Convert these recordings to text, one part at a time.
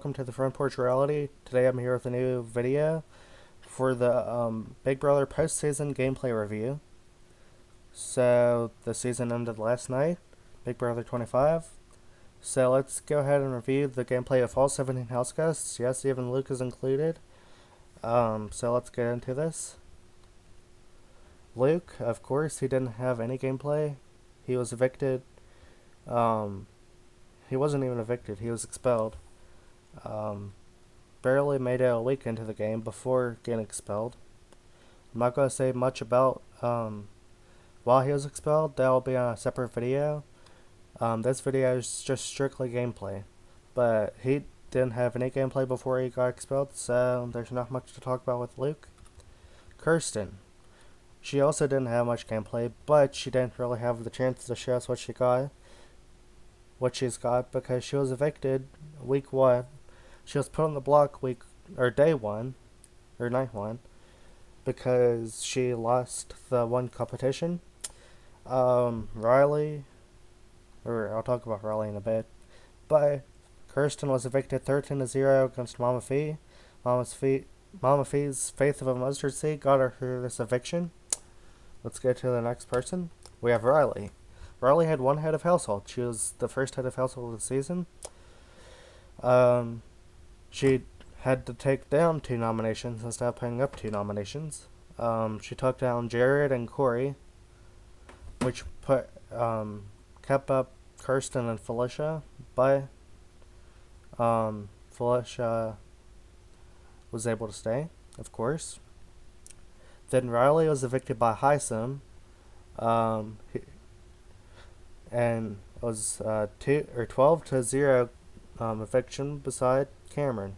welcome to the Front Porch Reality. Today I'm here with a new video for the Big Brother postseason gameplay review. So, the season ended last night, Big Brother 25. So let's go ahead and review the gameplay of all 17 houseguests. Yes, even Luke is included. So let's get into this. Luke, of course, he didn't have any gameplay. He was evicted. He wasn't even evicted, he was expelled. Barely made it a week into the game before getting expelled. I'm not going to say much about why he was expelled. That will be on a separate video. This video is just strictly gameplay. But he didn't have any gameplay before he got expelled, so there's not much to talk about with Luke. Kirsten. She also didn't have much gameplay, but she didn't really have the chance to show us what she's got because she was evicted week 1. She was put on the block day 1 or night 1 because she lost the one competition. Riley, or I'll talk about Riley in a bit, but Kirsten was evicted 13-0 against Mama Fee. Mama Fee's faith of a mustard seed got her through this eviction. Let's go to the next person. We have Riley. Riley had one head of household. She was the first head of household of the season. She had to take down 2 nominations instead of putting up 2 nominations. She took down Jared and Cory, which kept up Kirsten and Felicia, but Felicia was able to stay, of course. Then Riley was evicted by Heim. And it was 12-0 eviction beside Cameron.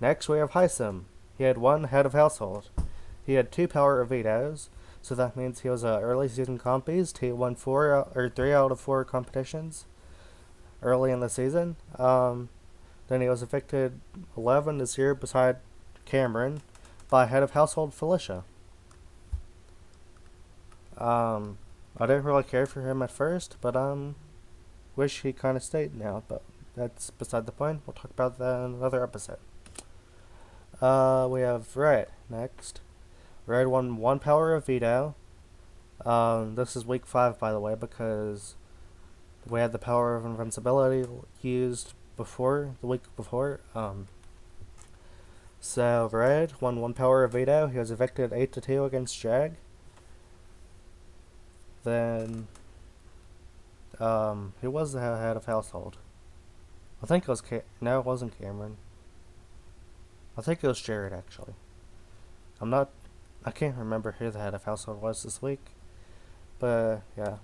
Next we have Heim. He had one head of household. He had 2 power of vetoes, so that means he was an early season comp beast. He won 3 out of 4 competitions early in the season. Then he was evicted 11-0 beside Cameron by head of household Felicia. I didn't really care for him at first, but wish he kind of stayed now, but that's beside the point. We'll talk about that in another episode. We have Red next. Red won 1 power of veto. This is week 5, by the way, because we had the power of invincibility used the week before. So Red won 1 power of veto. He was evicted 8-2 against Jag. Then, who was the head of household? I think it was no, it wasn't Cameron. I think it was Jared, actually. I can't remember who the head of household was this week. But, yeah.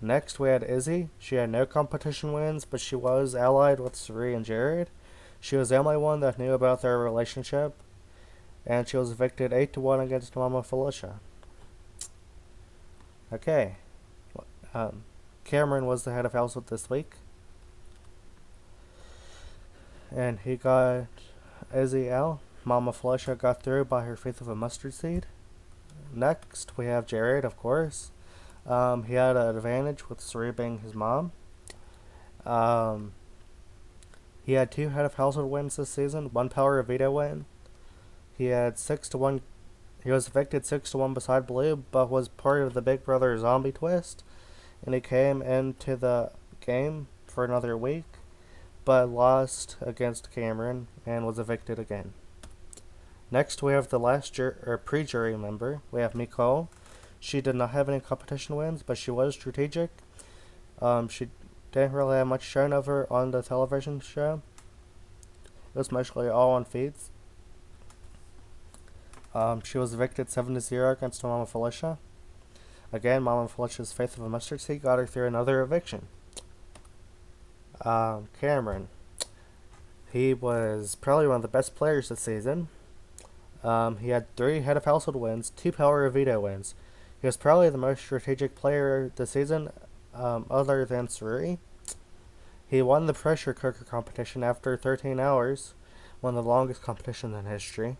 Next, we had Izzy. She had no competition wins, but she was allied with Suri and Jared. She was the only one that knew about their relationship. And she was evicted 8-1 against Mama Felicia. Okay. Cameron was the head of household this week. And he got Izzy out. Mama Felicia got through by her faith of a mustard seed. Next, we have Jared, of course. He had an advantage with Suri being his mom. He had 2 head of household wins this season, 1 power of veto win. He had 6-1. He was evicted 6-1 beside Blue, but was part of the Big Brother zombie twist, and he came into the game for another week, but lost against Cameron and was evicted again. Next, we have the last pre-jury member. We have Mikole. She did not have any competition wins, but she was strategic. She didn't really have much shown of her on the television show. It was mostly all on feeds. She was evicted 7-0 against Mama Felicia. Again, Mama Felicia's faith of a mustard seed got her through another eviction. Cameron. He was probably one of the best players this season. He had 3 head of household wins, 2 power of veto wins. He was probably the most strategic player this season, other than Suri. He won the pressure cooker competition after 13 hours, one of the longest competitions in history.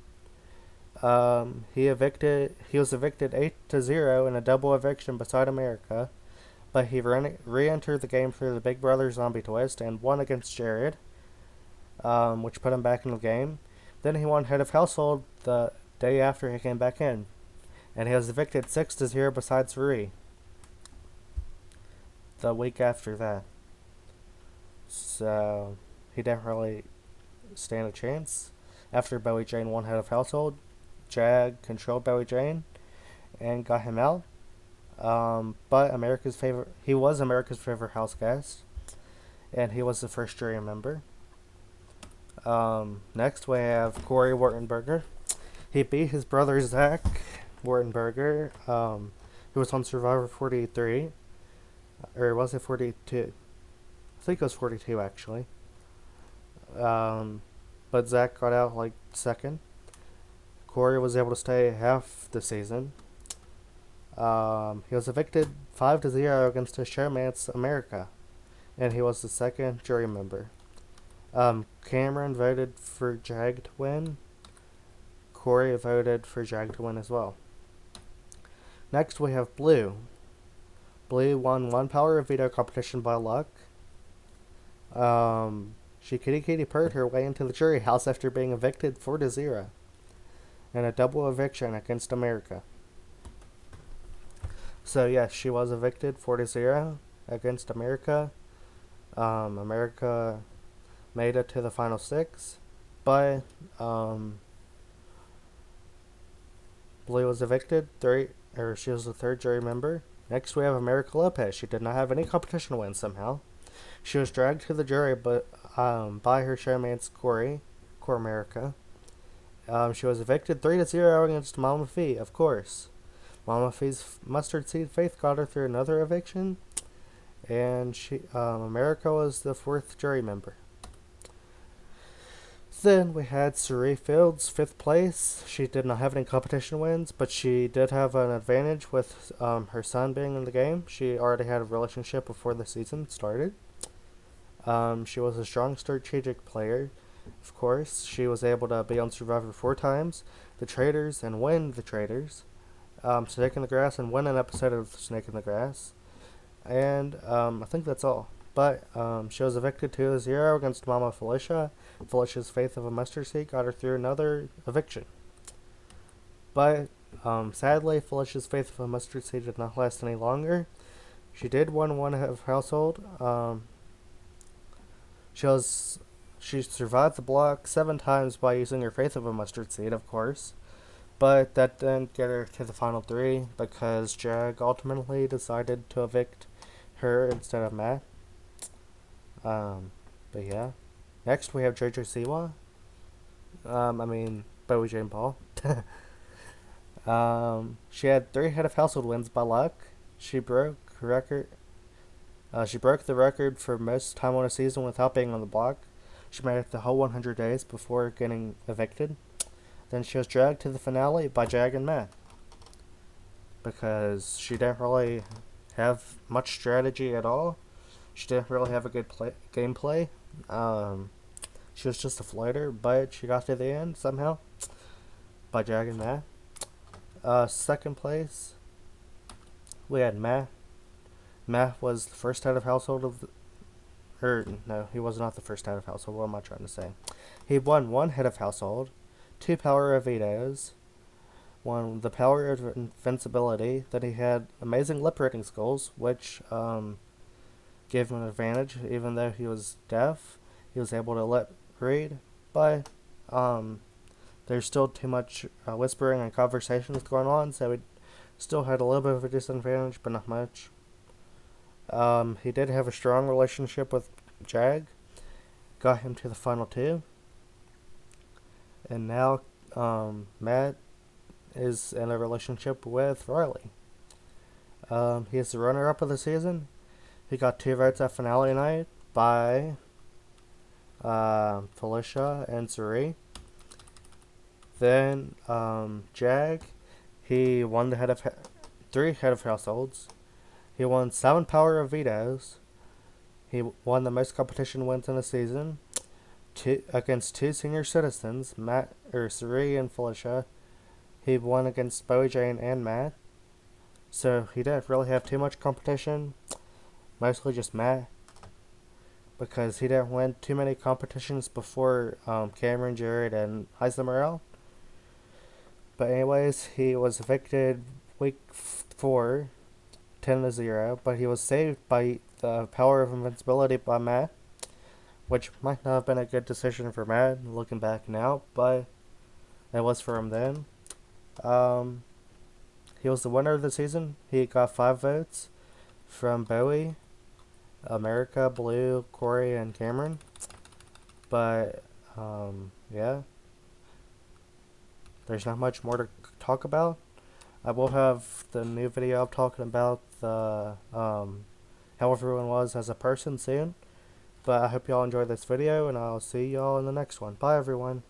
He was evicted 8-0 in a double eviction beside America, but he re-entered the game through the Big Brother zombie twist and won against Jared. which put him back in the game. Then he won head of household the day after he came back in, and he was evicted 6-0 besides Rui the week after that. So he didn't really stand a chance. After Bowie Jane won head of household, Jag controlled Bowie Jane and got him out. But he was America's favorite house guest, and he was the first jury member. Next we have Cory Wartenberger. He beat his brother Zach Wartenberger, who was on Survivor 43, or was it 42? I think it was 42 actually. But Zach got out like second. Cory was able to stay half the season. He was evicted 5-0 against his showmates America, and he was the second jury member. Cameron voted for Jag to win. Cory voted for Jag to win as well. Next we have Blue. Blue won one power of veto competition by luck. She kitty purred her way into the jury house after being evicted 4-0 in a double eviction against America. So yes, she was evicted 4-0 against America. America made it to the final 6, but Blue was evicted. She was the third jury member. Next we have America Lopez. She did not have any competition wins somehow. She was dragged to the jury, but by her showmates Cory America. She was evicted 3-0 against Mama Fee, of course. Mama Fee's mustard seed faith got her through another eviction, and America was the fourth jury member. Then we had Suri Fields, 5th place. She did not have any competition wins, but she did have an advantage with her son being in the game. She already had a relationship before the season started. She was a strong strategic player, of course. She was able to be on Survivor 4 times, The Traitors, and win The Traitors. Snake in the Grass, and win an episode of Snake in the Grass. And I think that's all. But she was evicted 2-0 against Mama Felicia. Felicia's faith of a mustard seed got her through another eviction. But sadly, Felicia's faith of a mustard seed did not last any longer. She did win one of household. She survived the block 7 times by using her faith of a mustard seed, of course. But that didn't get her to the final 3 because Jag ultimately decided to evict her instead of Matt. But yeah. Next we have JoJo Siwa. Bowie Jane Paul. She had 3 head of household wins by luck. She broke the record for most time on a season without being on the block. She made it the whole 100 days before getting evicted. Then she was dragged to the finale by Jag and Matt because she didn't really have much strategy at all. She didn't really have a good gameplay. She was just a floater, but she got to the end somehow by Jag and Matt. Second place, we had Matt. Matt was the first head of household no, he was not the first head of household. What am I trying to say? He won 1 head of household, 2 power of vetoes, won the power of invincibility. Then he had amazing lip reading skills, which gave him an advantage. Even though he was deaf, he was able to lip read. But there's still too much whispering and conversations going on, so he still had a little bit of a disadvantage, but not much. He did have a strong relationship with Jag, got him to the final 2. And now Matt is in a relationship with Riley. He is the runner-up of the season. He got 2 votes at finale night by Felicia and Suri. Then Jag, he won the 3 head of households. He won 7 power of vetoes. He won the most competition wins in a season. Against 2 senior citizens, Suri and Felicia. He won against Bowie Jane and Matt. So he didn't really have too much competition. Mostly just Matt. because he didn't win too many competitions before Cameron, Jared, and Heisenberg. But anyways, he was evicted week 4, 10-0, but he was saved by the power of invincibility by Matt, which might not have been a good decision for Matt looking back now, but it was for him then. Um, he was the winner of the season. He got 5 votes from Bowie, America, Blue, Cory, and Cameron. But yeah, there's not much more to talk about. I will have the new video up talking about the how everyone was as a person soon. But I hope y'all enjoyed this video, and I'll see y'all in the next one. Bye, everyone.